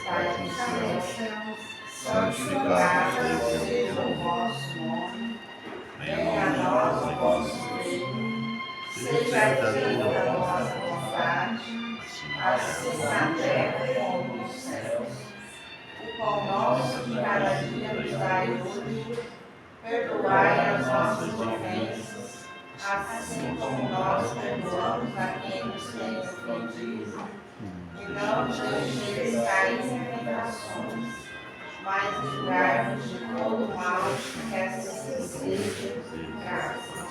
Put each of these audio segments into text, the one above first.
estais nos céus, santificado seja o vosso nome, venha a nós o vosso reino, seja feita a vossa vontade, assim na terra como nos céus. O pão nosso de cada dia nos dai hoje, perdoai as nossas ofensas, assim como nós perdoamos a quem nos tem ofendido. E não nos deixeis cair em tentações, mas livrai-nos de todo mal, que assim seja, graças a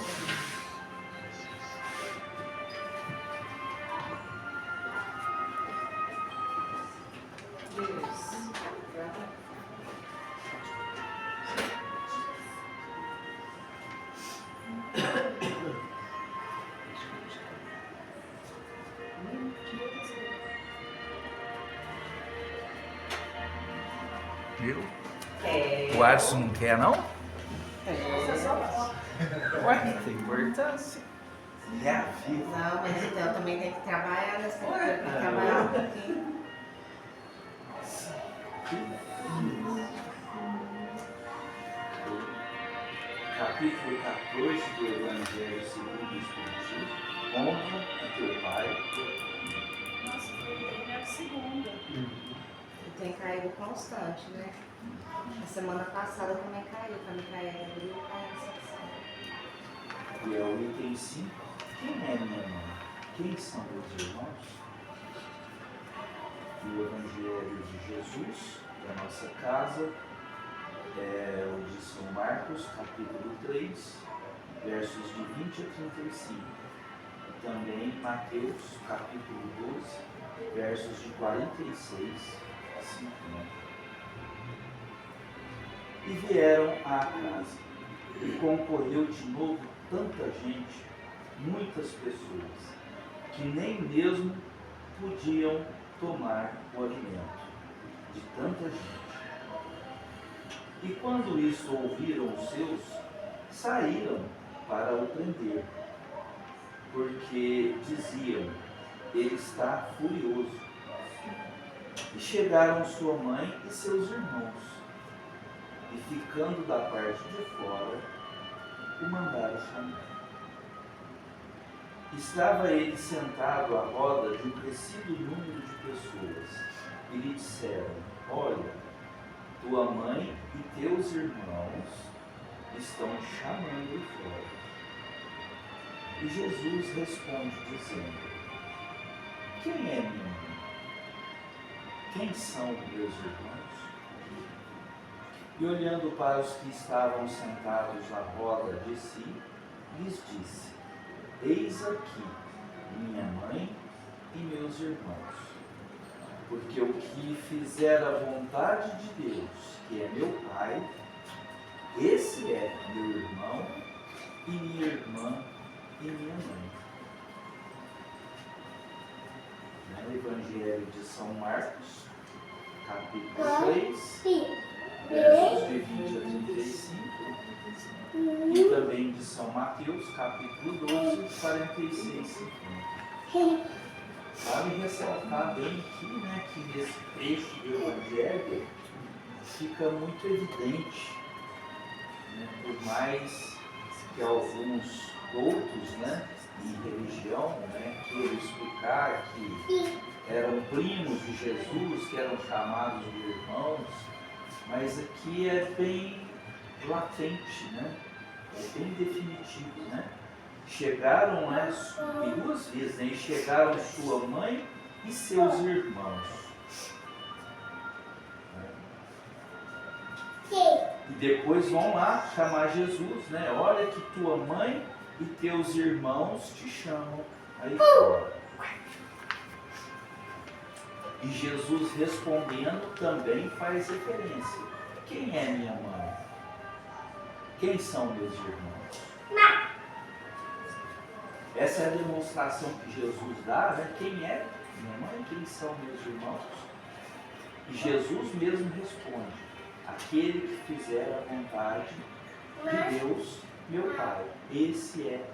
Deus. Viu? O Adson não quer, não? Ué, tem importância. Minha vida. Não, mas então também tem que trabalhar, nós temos que trabalhar um pouquinho. Capítulo 14 do Evangelho segundo o Espiritismo. Honra a teu pai. Nossa, foi a segunda. E tem caído constante, né? A semana passada também caiu, para Micaela abriu, caiu essa semana. E é o item 5. Quem é minha mãe? Quem são meus irmãos? E o Evangelho de Jesus, da nossa casa, é o de São Marcos, capítulo 3, versos de 20 a 35. E também Mateus, capítulo 12, versos de 46 a 50. E vieram à casa, e concorreu de novo tanta gente, muitas pessoas, que nem mesmo podiam tomar o alimento de tanta gente. E quando isso ouviram os seus, saíram para o prender, porque diziam, ele está furioso. E chegaram sua mãe e seus irmãos, e ficando da parte de fora, o mandaram chamar. Estava ele sentado à roda de um crescido número de pessoas, e lhe disseram, olha, tua mãe e teus irmãos estão chamando fora. E Jesus responde dizendo, quem é minha mãe? Quem são meus irmãos? E olhando para os que estavam sentados à roda de si, lhes disse, eis aqui minha mãe e meus irmãos. Porque o que fizer a vontade de Deus, que é meu Pai, esse é meu irmão e minha irmã e minha mãe. No Evangelho de São Marcos, capítulo 3, versos de 20 a 35, e também de São Mateus, capítulo 12, 46 e 50. Vale ressaltar bem aqui, né, que nesse trecho do Evangelho fica muito evidente, né, por mais que alguns doutos, né, em religião, né, queiram explicar que eram primos de Jesus, que eram chamados de irmãos, mas aqui é bem latente, né, é bem definitivo, né? Chegaram, né, e duas vezes, né, e chegaram sua mãe e seus irmãos. E depois vão lá chamar Jesus, né? Olha que tua mãe e teus irmãos te chamam aí fora. E Jesus respondendo também faz referência. Quem é minha mãe? Quem são meus irmãos? Essa é a demonstração que Jesus dá, né? Quem é minha mãe? Quem são meus irmãos? E Jesus mesmo responde, aquele que fizer a vontade de Deus, meu Pai. Esse é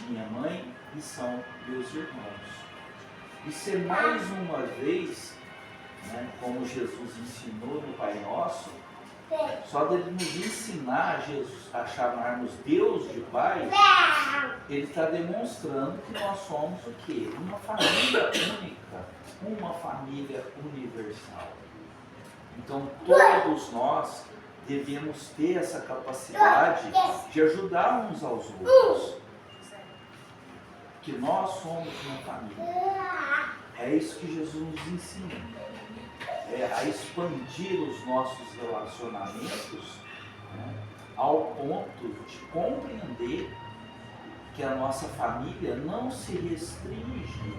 minha mãe e são meus irmãos. Isso é mais uma vez né, como Jesus ensinou no Pai Nosso, só dele nos ensinar a chamarmos Deus de Pai, ele está demonstrando que nós somos o quê? Uma família única, uma família universal. Então todos nós devemos ter essa capacidade de ajudar uns aos outros. Que nós somos uma família. É isso que Jesus nos ensina. A expandir os nossos relacionamentos, né, ao ponto de compreender que a nossa família não se restringe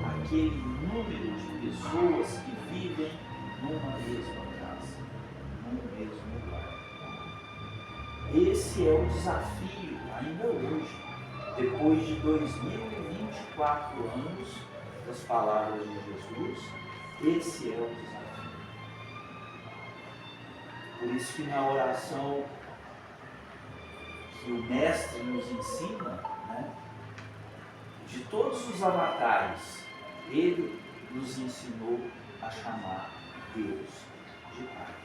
àquele número de pessoas que vivem numa mesma casa, num mesmo lugar. Esse é o desafio ainda hoje, depois de 2024 anos das palavras de Jesus, esse é o desafio. Por isso que na oração que o Mestre nos ensina, né, de todos os avatares, ele nos ensinou a chamar Deus de Pai.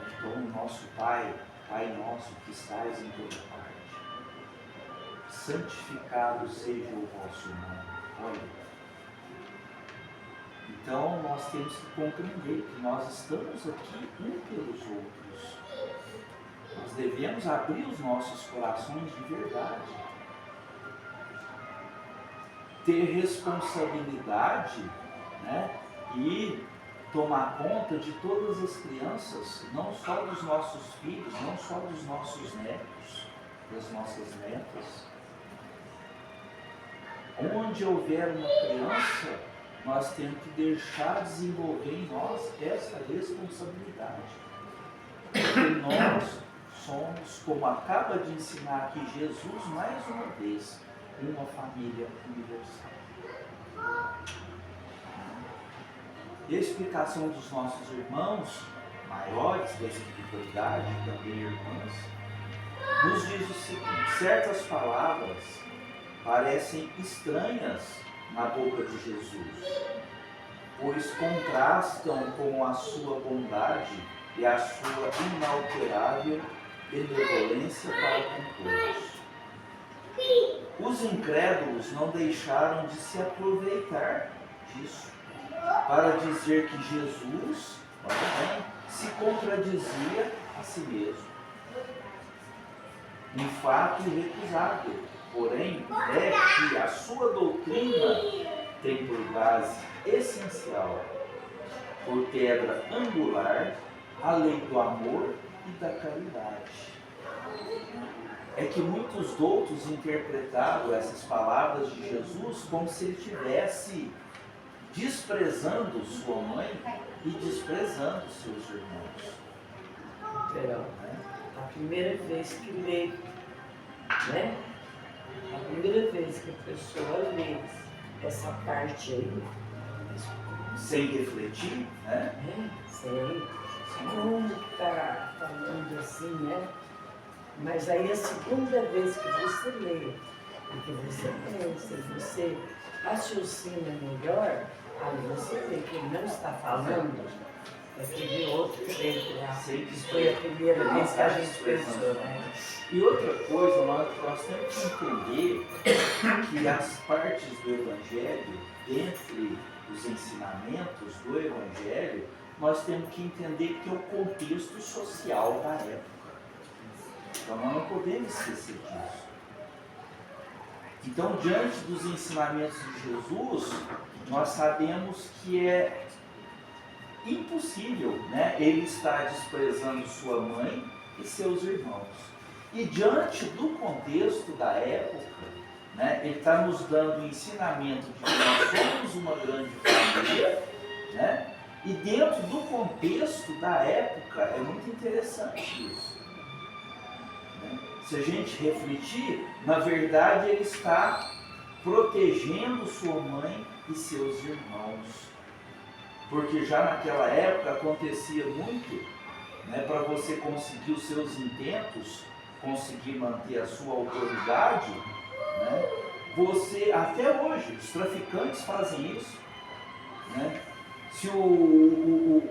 Então, o nosso Pai, Pai nosso que estás em toda parte, santificado seja o vosso nome. Olha. Então, nós temos que compreender que nós estamos aqui um pelos outros. Nós devemos abrir os nossos corações de verdade. Ter responsabilidade, né, e tomar conta de todas as crianças, não só dos nossos filhos, não só dos nossos netos, das nossas netas. Onde houver uma criança, nós temos que deixar desenvolver em nós essa responsabilidade. Porque nós somos, como acaba de ensinar aqui Jesus, mais uma vez, uma família universal. E a explicação dos nossos irmãos maiores da espiritualidade, também irmãs, nos diz o seguinte: certas palavras parecem estranhas na boca de Jesus, pois contrastam com a sua bondade e a sua inalterável benevolência para com todos. Os incrédulos não deixaram de se aproveitar disso para dizer que Jesus, se contradizia a si mesmo. Um fato irrecusável, porém, é que a sua doutrina tem por base essencial, por pedra angular, a lei do amor e da caridade. É que muitos doutos interpretaram essas palavras de Jesus como se ele estivesse desprezando sua mãe e desprezando seus irmãos. Verão, a primeira vez que lê, né? A primeira vez que a pessoa lê essa parte aí, sem refletir, né? Sem como está falando assim, né? Mas aí a segunda vez que você lê, e que você pensa, você raciocina melhor, aí você vê que ele não está falando daquele outro jeito lá. Foi a primeira vez que a gente pensou, né? E outra coisa, nós temos que entender que as partes do Evangelho, dentre os ensinamentos do Evangelho, nós temos que entender que é o contexto social da época. Então nós não podemos esquecer disso. Então, diante dos ensinamentos de Jesus, nós sabemos que é impossível, né, ele estar desprezando sua mãe e seus irmãos. E diante do contexto da época, né, ele está nos dando o ensinamento de que nós somos uma grande família, né, e dentro do contexto da época é muito interessante isso. Né? Se a gente refletir, na verdade ele está protegendo sua mãe e seus irmãos. Porque já naquela época acontecia muito, né, para você conseguir os seus intentos, conseguir manter a sua autoridade, né, você, até hoje, os traficantes fazem isso. né? Se o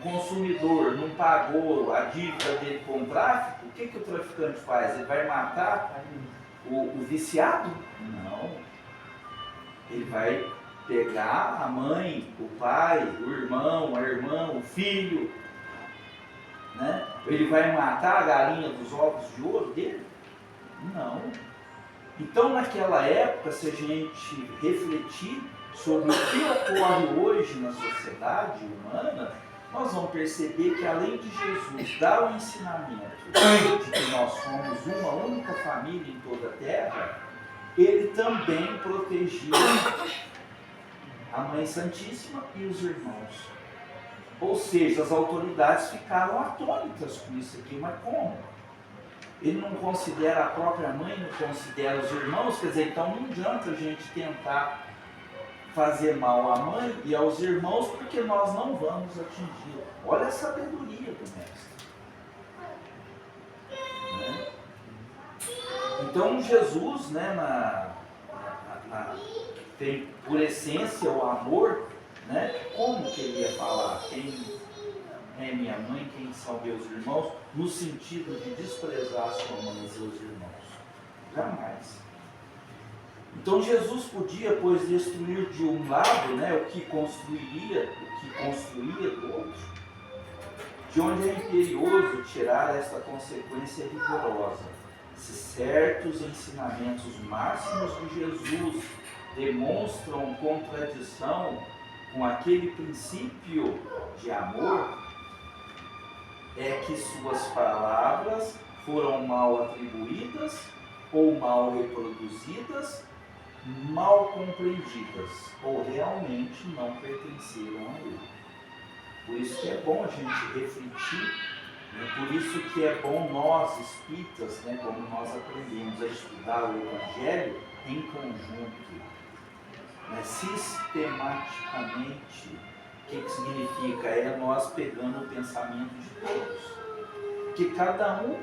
consumidor não pagou a dívida dele com o tráfico, o que o traficante faz? Ele vai matar o viciado? Não. Ele vai pegar a mãe, o pai, o irmão, a irmã, o filho, né? Ele vai matar a galinha dos ovos de ouro dele? Não. Então, naquela época, se a gente refletir sobre o que ocorre hoje na sociedade humana, nós vamos perceber que, além de Jesus dar o ensinamento de que nós somos uma única família em toda a terra, ele também protegia a Mãe Santíssima e os irmãos. Ou seja, as autoridades ficaram atônitas com isso aqui, mas como? Ele não considera a própria mãe, não considera os irmãos, quer dizer, então não adianta a gente tentar fazer mal à mãe e aos irmãos, porque nós não vamos atingi-la. Olha a sabedoria do mestre. Né? Então Jesus, né, tem por essência o amor, né? Como que ele ia falar? Quem é minha mãe, quem são meus irmãos, no sentido de desprezar sua mãe e seus irmãos? Jamais. Então Jesus podia, pois, destruir de um lado, né, o que construía do outro. De onde é imperioso tirar esta consequência rigorosa. Se certos ensinamentos máximos de Jesus demonstram contradição com aquele princípio de amor, é que suas palavras foram mal atribuídas ou mal reproduzidas, mal compreendidas, ou realmente não pertenceram a ele. Por isso que é bom a gente refletir, né? Por isso que é bom nós, espíritas, né, como nós aprendemos a estudar o Evangelho em conjunto, né, sistematicamente. O que significa? É nós pegando o pensamento de todos. Que cada um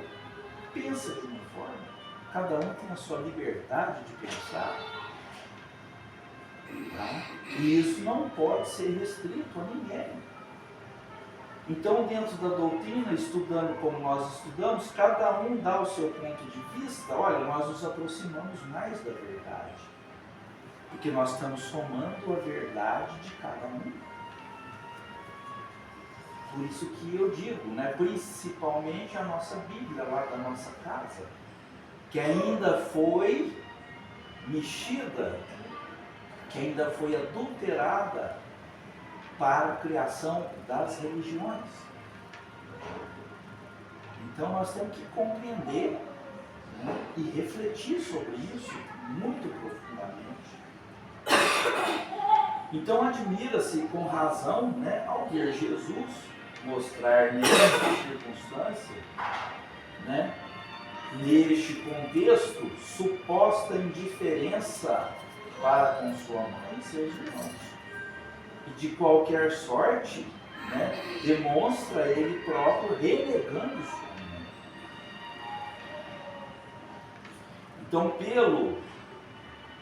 pensa de uma forma, cada um tem a sua liberdade de pensar. Tá? E isso não pode ser restrito a ninguém. Então, dentro da doutrina, estudando como nós estudamos, cada um dá o seu ponto de vista. Olha, nós nos aproximamos mais da verdade, porque nós estamos somando a verdade de cada um. Por isso que eu digo, né, principalmente a nossa Bíblia lá da nossa casa, que ainda foi mexida, que ainda foi adulterada para a criação das religiões. Então nós temos que compreender, né, e refletir sobre isso muito profundamente. Então admira-se com razão, né, ao ver Jesus mostrar nessa circunstância, né, neste contexto, suposta indiferença para com sua mãe e seus irmãos. E de qualquer sorte, né, demonstra ele próprio renegando sua mãe. Então, pelo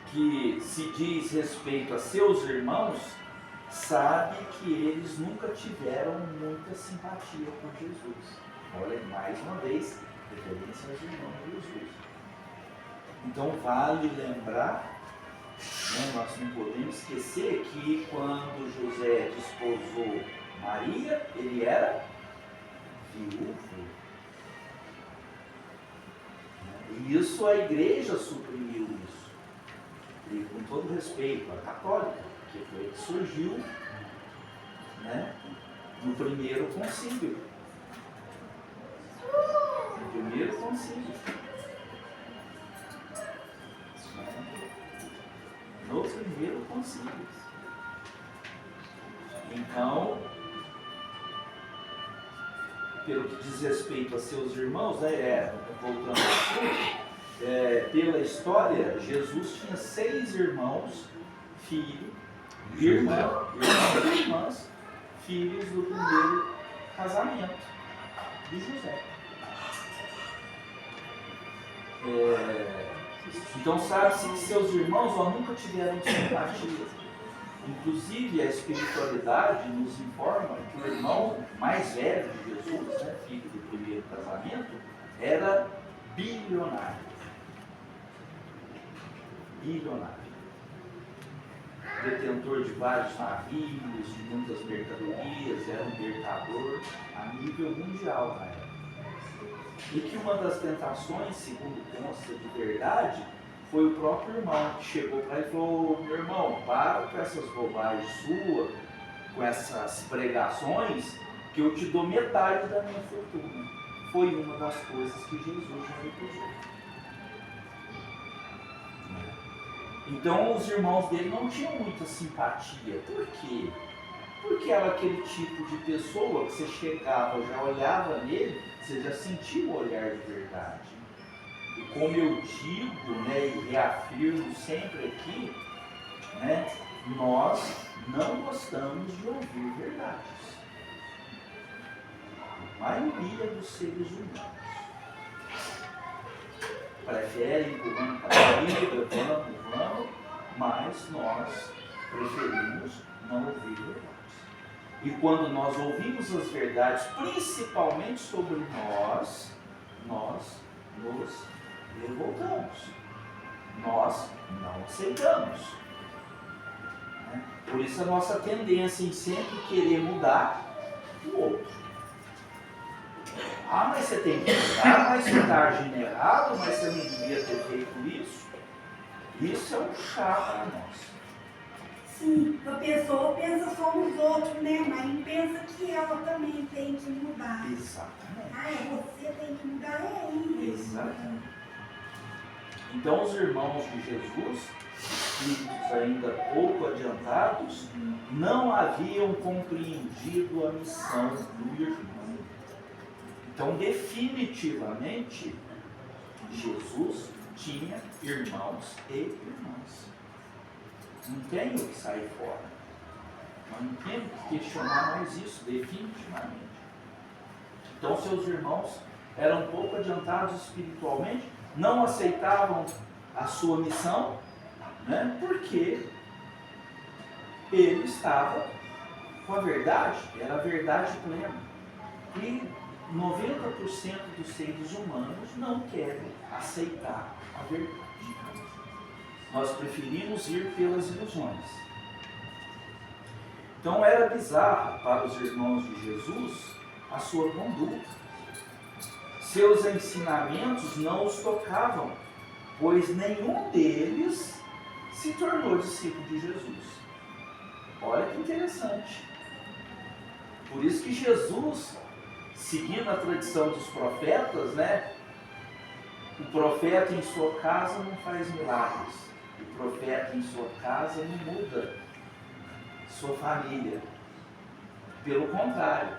que se diz respeito a seus irmãos, sabe que eles nunca tiveram muita simpatia por Jesus. Olha, mais uma vez, referência aos irmãos de Jesus. Então, vale lembrar, né, nós não podemos esquecer que quando José desposou Maria, ele era viúvo. E isso a igreja suprimiu isso. E com todo respeito, a católica, que foi que surgiu, né, no primeiro concílio. No primeiro concílio. No primeiro concílio. Então, pelo que diz respeito a seus irmãos, né, voltando ao assunto, pela história, Jesus tinha 6 irmãos, filhos, irmãs e irmãs, filhos do primeiro casamento de José. Então sabe-se que seus irmãos nunca tiveram simpatia. Inclusive, a espiritualidade nos informa que o irmão mais velho de Jesus, né, filho do primeiro casamento, era bilionário. Bilionário. Detentor de vários navios, de muitas mercadorias, era um mercador a nível mundial na época. E que uma das tentações, segundo consta de verdade, foi o próprio irmão que chegou para ele e falou: meu irmão, para com essas bobagens suas, com essas pregações, que eu te dou metade da minha fortuna. Foi uma das coisas que Jesus já recusou. Então os irmãos dele não tinham muita simpatia. Por quê? Porque era aquele tipo de pessoa que você chegava, já olhava nele, você já sentia o olhar de verdade. E como eu digo, né, e reafirmo sempre aqui, né, nós não gostamos de ouvir verdades. A maioria dos seres humanos preferem empurrando para a vida, vamos, mas nós preferimos não ouvir verdades. E quando nós ouvimos as verdades, principalmente sobre nós nos revoltamos. Nós não aceitamos. Né? Por isso a nossa tendência em sempre querer mudar o outro. Ah, mas você tem que mudar, mas você está agindo errado, mas você não devia ter feito isso. Isso é um chá para nós. Sim, a pessoa pensa só nos outros, né? Mas não pensa que ela também tem que mudar. Exatamente. Ah, você tem que mudar, é isso. Exatamente. Então os irmãos de Jesus, espíritos ainda pouco adiantados, não haviam compreendido a missão do irmão. Então definitivamente Jesus tinha irmãos e irmãs. Não tem o que sair fora. Nós não temos que questionar mais isso, definitivamente. Então seus irmãos eram pouco adiantados espiritualmente, não aceitavam a sua missão, né? Porque ele estava com a verdade, era a verdade plena. E 90% dos seres humanos não querem aceitar a verdade. Nós preferimos ir pelas ilusões. Então era bizarra para os irmãos de Jesus a sua conduta. Seus ensinamentos não os tocavam, pois nenhum deles se tornou discípulo de Jesus. Olha que interessante. Por isso que Jesus, seguindo a tradição dos profetas, né? O profeta em sua casa não faz milagres. O profeta em sua casa não muda sua família. Pelo contrário,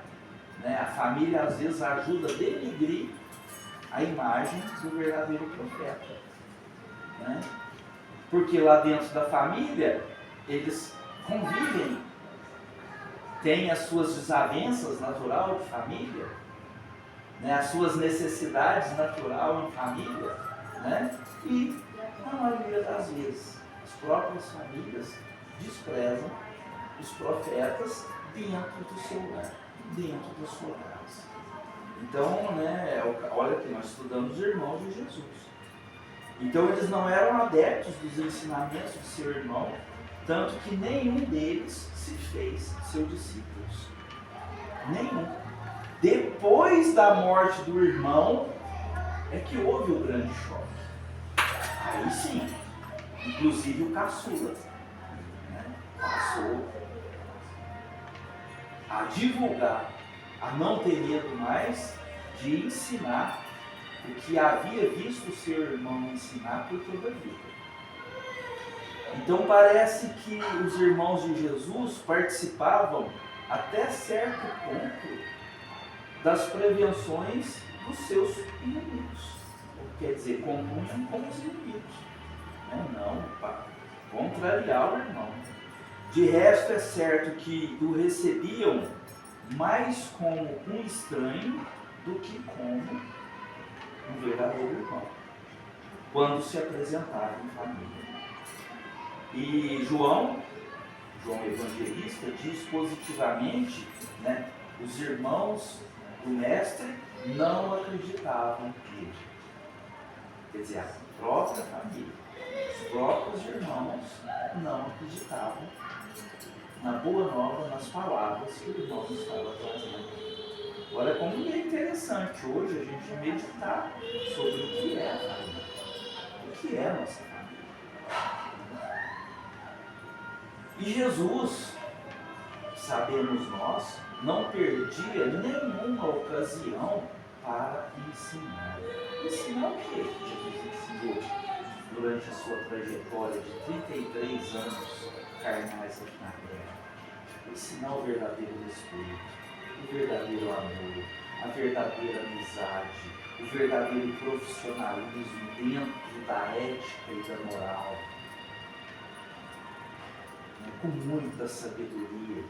né? A família às vezes ajuda a denegrir a imagem do verdadeiro profeta. Né? Porque lá dentro da família, eles convivem, têm as suas desavenças natural de família, né? As suas necessidades natural em família, né? E na maioria das vezes as próprias famílias desprezam os profetas dentro do seu lar, dentro da sua casa. Então, né, olha que nós estudamos os irmãos de Jesus. Então eles não eram adeptos dos ensinamentos de seu irmão, tanto que nenhum deles se fez seus discípulos. Nenhum. Depois da morte do irmão, é que houve o grande choque. Aí sim, inclusive o caçula, né, passou a divulgar, a não ter medo mais de ensinar o que havia visto seu irmão ensinar por toda a vida. Então parece que os irmãos de Jesus participavam até certo ponto das prevenções dos seus inimigos. Quer dizer, compunham com os inimigos. Não, contrariar o irmão. De resto, é certo que o recebiam mais como um estranho do que como um verdadeiro irmão, quando se apresentava em família. E João João Evangelista, diz positivamente, né, os irmãos do mestre não acreditavam nele. Quer dizer, a própria família, os próprios irmãos não acreditavam na boa nova, nas palavras que o irmão estava trazendo. Olha como é interessante hoje a gente meditar sobre o que é a família, o que é a nossa família. E Jesus, sabemos nós, não perdia nenhuma ocasião para ensinar. Ensinar o que Jesus ensinou durante a sua trajetória de 33 anos carnais aqui na terra? Ensinar o verdadeiro respeito, o verdadeiro amor, a verdadeira amizade, o verdadeiro profissionalismo dentro da ética e da moral, com muita sabedoria,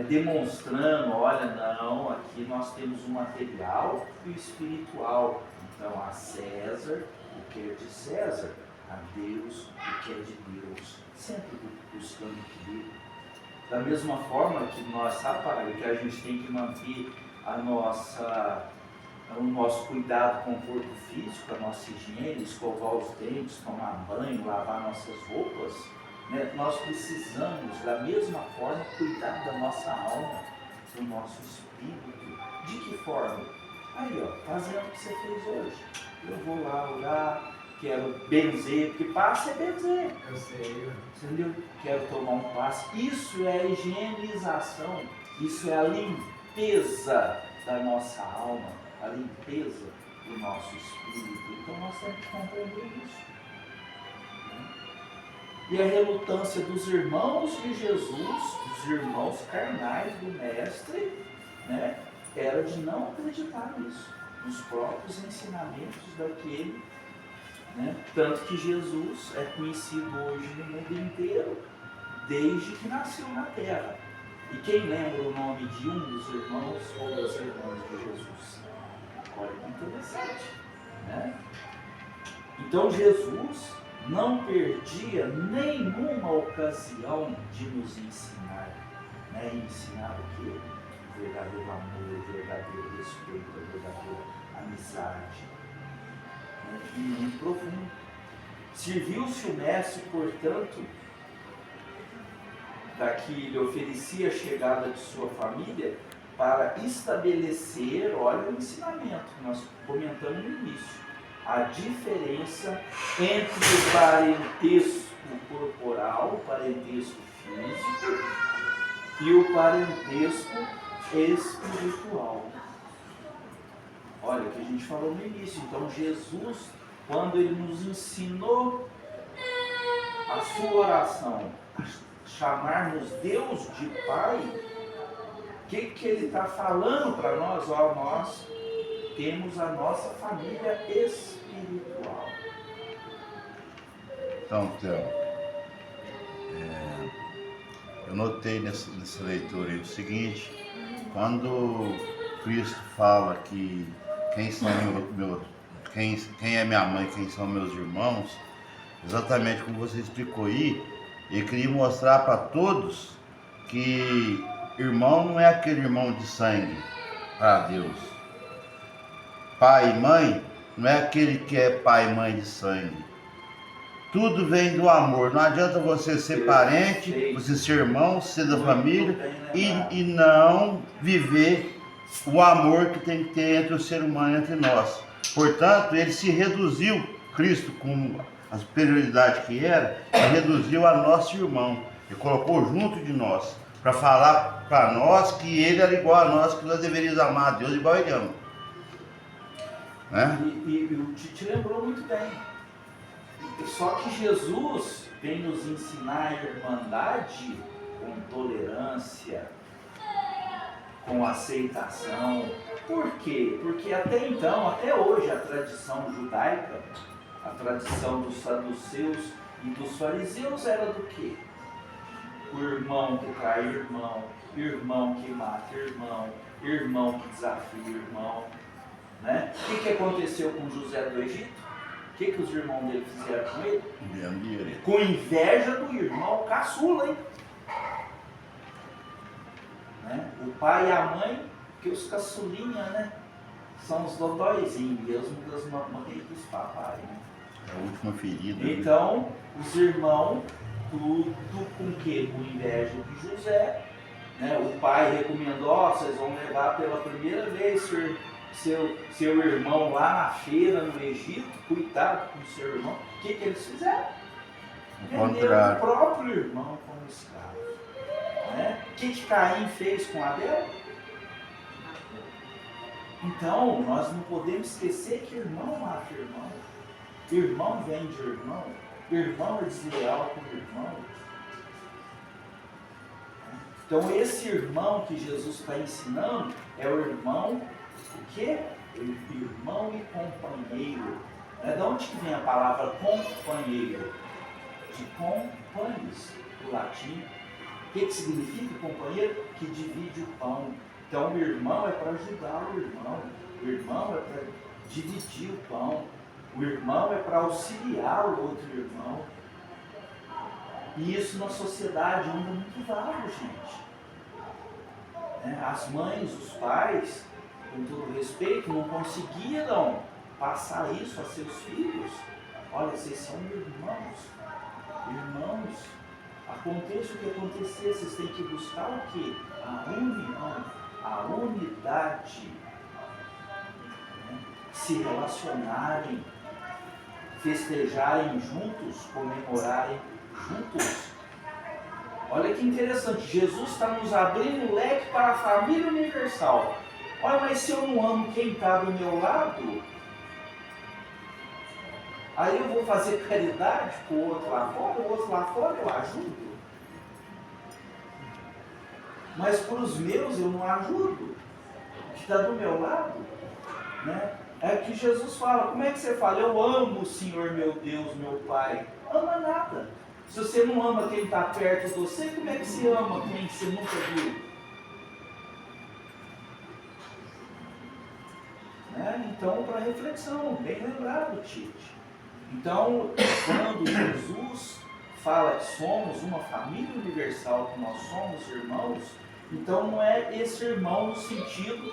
demonstrando, olha, não, aqui nós temos o material e o espiritual, então a César o que é de César, a Deus o que é de Deus, sempre buscando equilíbrio. Da mesma forma que nós, sabe, Pai, que a gente tem que manter o nosso cuidado com o corpo físico, a nossa higiene, escovar os dentes, tomar banho, lavar nossas roupas, né? Nós precisamos, da mesma forma, cuidar da nossa alma, do nosso espírito. De que forma? Aí, ó, fazendo o que você fez hoje. Eu vou lá orar, quero benzer, porque passe é benzer. Eu sei. Entendeu? Quero tomar um passe. Isso é a higienização, isso é a limpeza da nossa alma, a limpeza do nosso espírito. Então nós temos que compreender isso. E a relutância dos irmãos de Jesus, dos irmãos carnais do Mestre, né, era de não acreditar nisso, nos próprios ensinamentos daquele. Tanto que Jesus é conhecido hoje no mundo inteiro, desde que nasceu na terra. E quem lembra o nome de um dos irmãos ou das irmãs de Jesus? Olha que interessante, né? Então Jesus não perdia nenhuma ocasião de nos ensinar. Ensinar o quê? O verdadeiro amor, o verdadeiro respeito, a verdadeira amizade. E muito profundo. Serviu-se o mestre, portanto, daqui ele oferecia a chegada de sua família para estabelecer, olha o ensinamento que nós comentamos no início, a diferença entre o parentesco corporal, o parentesco físico e o parentesco espiritual. Olha o que a gente falou no início. Então Jesus, quando ele nos ensinou a sua oração, a chamarmos Deus de Pai, o que ele está falando para nós? Nós temos a nossa família espiritual. Então, Theo, eu notei nessa leitura aí o seguinte: quando Cristo fala que quem é minha mãe, quem são meus irmãos, exatamente como você explicou aí, ele queria mostrar para todos que irmão não é aquele irmão de sangue para Deus. Pai e mãe não é aquele que é pai e mãe de sangue. Tudo vem do amor. Não adianta você ser parente, você ser irmão, ser da família e não viver o amor que tem que ter entre o ser humano e entre nós. Portanto, ele se reduziu, Cristo, com a superioridade que era, se reduziu a nosso irmão. Ele colocou junto de nós, para falar para nós que ele era igual a nós, que nós deveríamos amar a Deus igual ele ama. E o Tite lembrou muito bem. Só que Jesus vem nos ensinar a irmandade com tolerância, com aceitação. Por quê? Porque até então, até hoje, a tradição judaica, a tradição dos saduceus e dos fariseus era do quê? O irmão que trai irmão, irmão que mata irmão, irmão que desafia irmão. Né? O que aconteceu com José do Egito? O que os irmãos dele fizeram com ele? Com inveja do irmão caçula, hein? pai e a mãe, que os caçulinha, né? São os dodóizinhos mesmo das mamães dos papai, né? É a última ferida. Né? Então, os irmãos, tudo com quê? Com inveja de José, né? O pai recomendou, ó, vocês vão levar pela primeira vez seu irmão lá na feira no Egito, cuidado com o seu irmão. O que eles fizeram? Ao Venderam o contrário. próprio irmão como escravo. Né? O que Caim fez com Abel? Então, nós não podemos esquecer que irmão mata irmão. Irmão vende irmão. Irmão é desleal com irmão. Então, esse irmão que Jesus está ensinando é o irmão, o quê? Irmão e companheiro. De onde que vem a palavra companheiro? De companhos, do latim. O que significa companheiro? Que divide o pão. Então, o irmão é para ajudar o irmão. O irmão é para dividir o pão. O irmão é para auxiliar o outro irmão. E isso na sociedade anda muito vago, gente. As mães, os pais, com todo respeito, não conseguiram passar isso a seus filhos. Olha, vocês são irmãos. Irmãos, aconteça o que acontecer, vocês têm que buscar o quê? A união, a unidade. Se relacionarem, festejarem juntos, comemorarem juntos. Olha que interessante, Jesus está nos abrindo o leque para a família universal. Olha, mas se eu não amo quem está do meu lado, aí eu vou fazer caridade com o outro lá fora, o outro lá fora eu ajudo. Mas para os meus eu não ajudo. O que está do meu lado, né? É que Jesus fala, como é que você fala? Eu amo o Senhor meu Deus, meu Pai. Ama nada. Se você não ama quem está perto de você, como é que você ama quem você nunca viu? Né? Então, para reflexão, bem lembrado, Tite. Então, quando Jesus fala que somos uma família universal, que nós somos irmãos, então não é esse irmão no sentido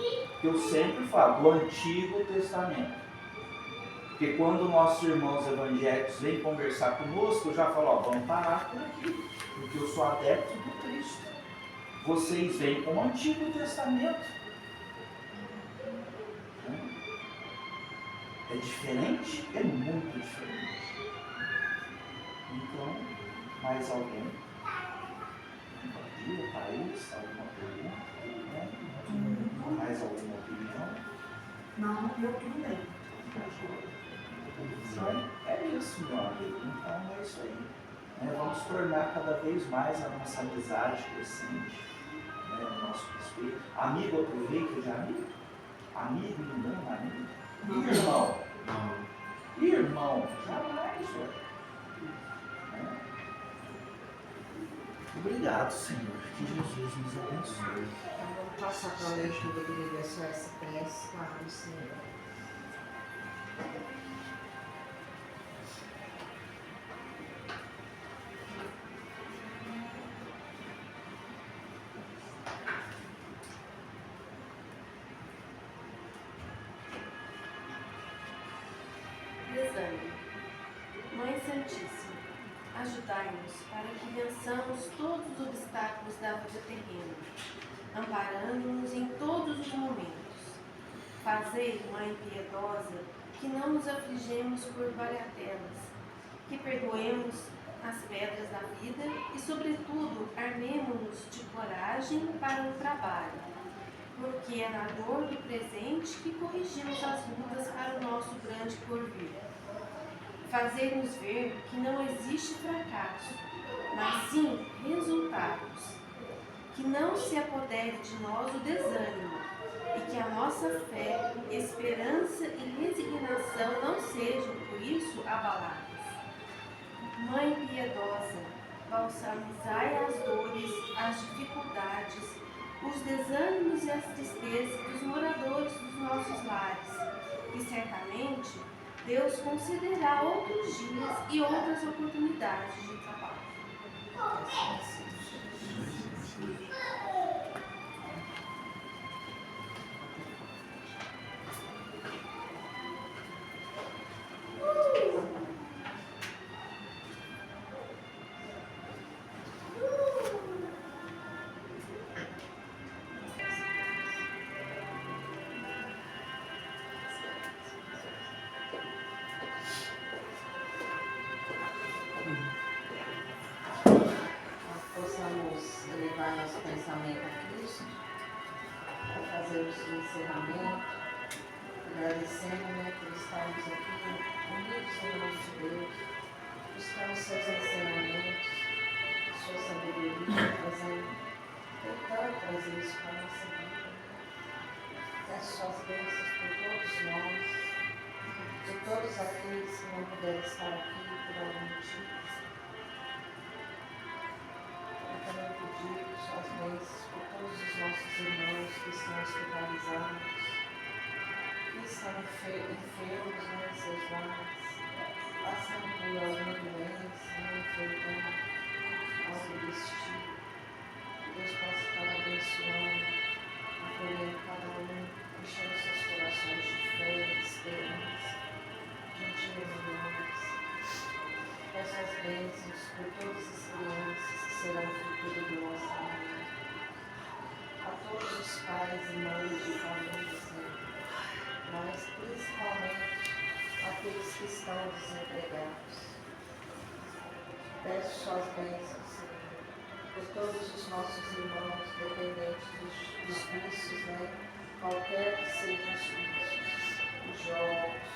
que eu sempre falo, do Antigo Testamento. Porque quando nossos irmãos evangélicos vêm conversar conosco, eu já falo, ó, vamos parar por aqui, porque eu sou adepto do Cristo. Vocês vêm com o Antigo Testamento. É diferente? É muito diferente. Então, mais alguém? Bom dia, Thaís, alguma pergunta? Né? Mais alguma opinião? Não, eu tudo bem. É isso, meu amigo. Então é isso aí. Vamos tornar cada vez mais a nossa amizade crescente, o nosso respeito. Amigo aproveita de amigo? Amigo engana amigo? Irmão? Irmão? Jamais, ué. Obrigado, Senhor. Que Jesus nos abençoe. Então vamos passar para a leitura do SOS Claro, Senhor. Desânimo. Mãe Santíssima, ajudai-nos para que vençamos todos os obstáculos da vida terrena, amparando-nos em todos os momentos. Fazei, Mãe piedosa, que não nos afligemos por bagatelas, que perdoemos as pedras da vida e, sobretudo, armemo-nos de coragem para o trabalho, porque é na dor do presente que corrigimos as lutas para o nosso grande porvir. Fazei-nos ver que não existe fracasso, mas sim resultados. Que não se apodere de nós o desânimo e que a nossa fé, esperança e resignação não sejam, por isso, abaladas. Mãe piedosa, balsamizai as dores, as dificuldades, os desânimos e as tristezas dos moradores dos nossos lares, e certamente Deus concederá outros dias e outras oportunidades de trabalho. levar nosso pensamento a Cristo, para fazermos o encerramento, agradecendo, né, por estarmos aqui unidos em nome de Deus, buscando seus ensinamentos, sua sabedoria, tentando trazer isso para a nossa vida. Peço suas bênçãos por todos nós, por todos aqueles que não puderam estar aqui por algum motivo. Eu também pedir suas bênçãos por todos os nossos irmãos que estão hospitalizados, que estão enfermos, né, em seus lares, passando por alguma doença, enfrentando algo desse tipo. Que Deus possa estar abençoando, acolhendo cada um, enchendo seus corações de fé, de esperança, gentileza e mais. Peço as bênçãos por todas as crianças que serão o futuro do nosso mundo. A todos os pais e mães de famílias, né? Mas principalmente aqueles que estão desempregados. Peço suas bênçãos, Senhor, por todos os nossos irmãos dependentes dos vícios, né? Qualquer que sejam os vícios, os jogos,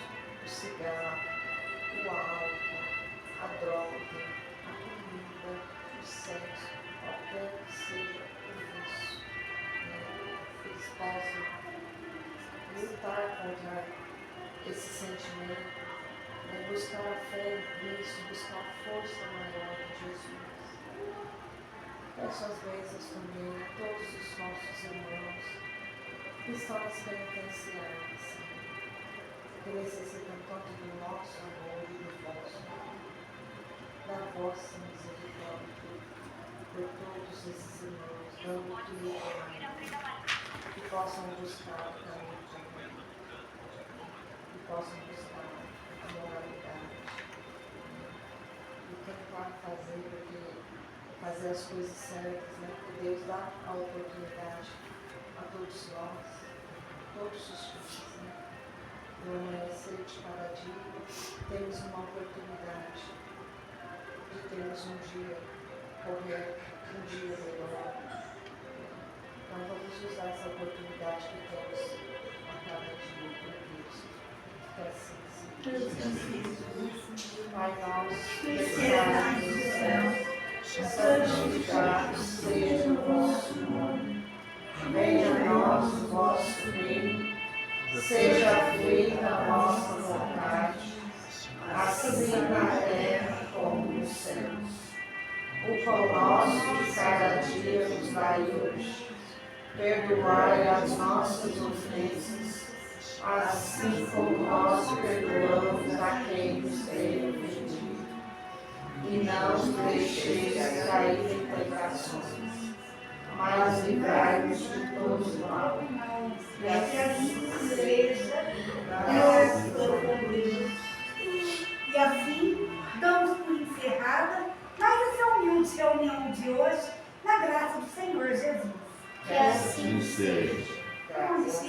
o cigarro, o álcool, a droga, a comida, o sexo, qualquer que seja o vício, né? Eles possam lutar contra esse sentimento, né? Buscar a fé em Cristo, buscar a força maior de Jesus. Peço as bênçãos também a todos os nossos irmãos que estão nas penitenciárias, que necessitam tanto do nosso amor e do vosso amor, da vossa misericórdia por todos esses irmãos, dando tudo a que possam buscar o caminho de amor, que possam buscar a moralidade e tentar fazer as coisas certas, né? Que Deus dá a oportunidade a todos nós, todos os dias, né? No amanhecer de cada dia, temos uma oportunidade de termos um dia correto, um dia melhor. Então vamos usar essa oportunidade que temos a cada dia por Cristo. Que assim seja. Pai nosso, que estás no céu, santificado seja o vosso nome. Venha a nós o vosso reino. Seja feita a vossa vontade, assim na terra como nos céus. O pão nosso de cada dia nos dai hoje. Perdoai as nossas ofensas, assim como nós perdoamos a quem nos tem ofendido. E não nos deixeis cair em tentações, mas livrai-nos de todo o mal. Que assim seja, graças a Deus. E assim, damos por encerrada mais essa humilde reunião de hoje, na graça do Senhor Jesus. Que assim seja. Vamos